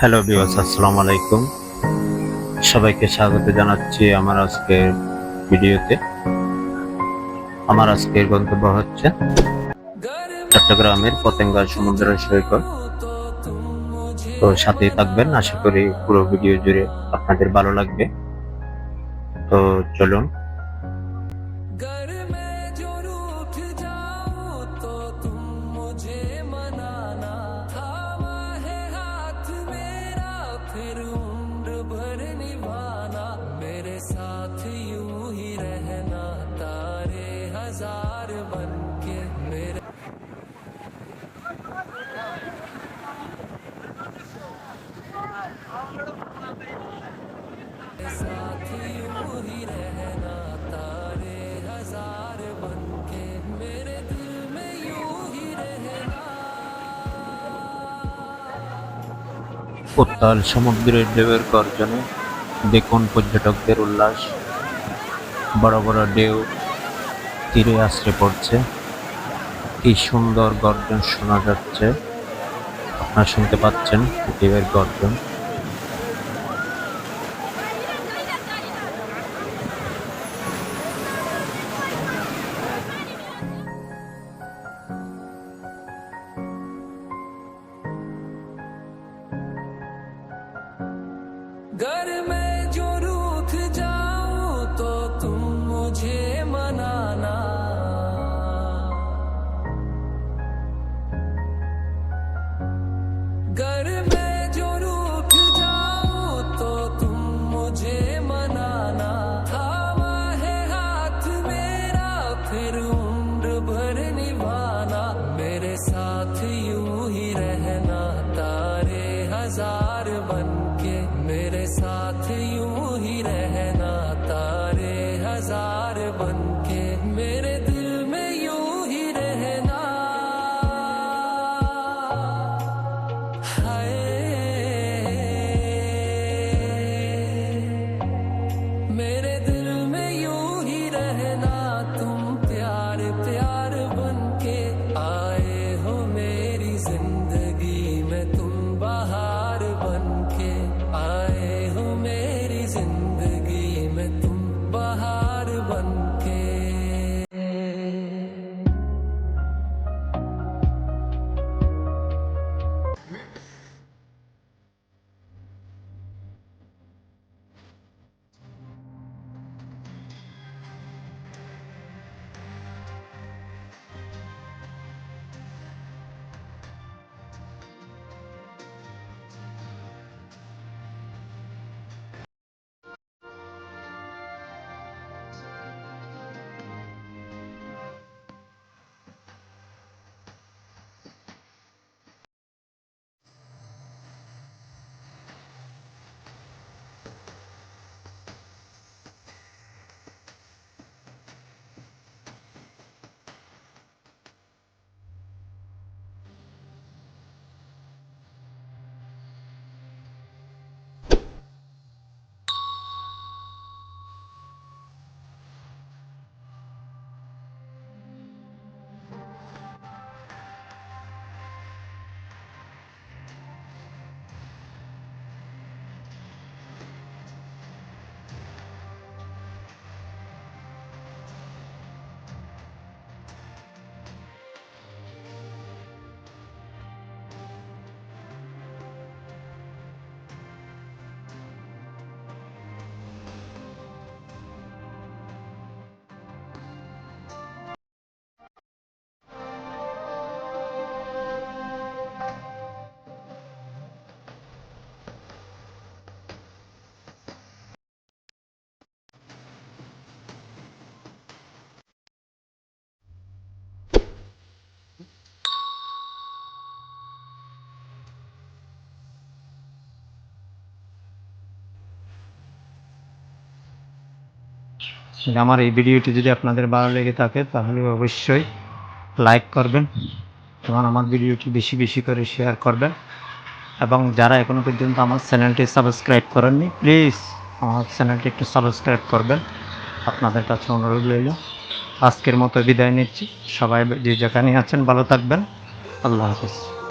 Hello viewers, আসসালামু আলাইকুম। সবাইকে স্বাগত জানাচ্ছি আমার আজকের ভিডিওতে। আমার আজকের গন্তব্য হচ্ছে চট্টগ্রামের পতেঙ্গা সমুদ্র সৈকত। তো সাথেই থাকবেন, আশা করি পুরো ভিডিও জুড়ে আপনাদের ভালো লাগবে। তো চলুন। উত্তাল সমুদ্রের ঢেউয়ের গর্জনে দেখুন পর্যটকদের উল্লাস। বড় বড় ঢেউ তীরে আছড়ে পড়ছে। কি সুন্দর গর্জন শোনা যাচ্ছে। আপনারা শুনতে পাচ্ছেন ঢেউয়ের গর্জন। घर में जो रूठ जाऊं तो तुम मुझे मनाना। घर में जो रूठ जाऊं तो तुम मुझे मनाना। थामा है हाथ मेरा फिर उम्र भर निभाना। मेरे साथ यूं ही रहना तारे हजार बनके। मेरे साथ यूं ही रहना तारे हजार बनके। मेरे दिल में यूं ही रहना। हाय मेरे दिल में यूं ही रहना। तुम प्यार प्यार बनके आए हो मेरी जिंदगी में। तुम बहार बनके आए हो मेरी जिंदगी में। तुम बहार बनके। আমার এই ভিডিওটি যদি আপনাদের ভালো লেগে থাকে তাহলে অবশ্যই লাইক করবেন এবং আমার ভিডিওটি বেশি বেশি করে শেয়ার করবেন। এবং যারা এখনও পর্যন্ত আমার চ্যানেলটি সাবস্ক্রাইব করেননি, প্লিজ আমার চ্যানেলটি একটু সাবস্ক্রাইব করবেন। আপনাদের কাছে অনুরোধ রইল। আজকের মতো বিদায় নিচ্ছি। সবাই যে যেখানে আছেন ভালো থাকবেন। আল্লাহ হাফেজ।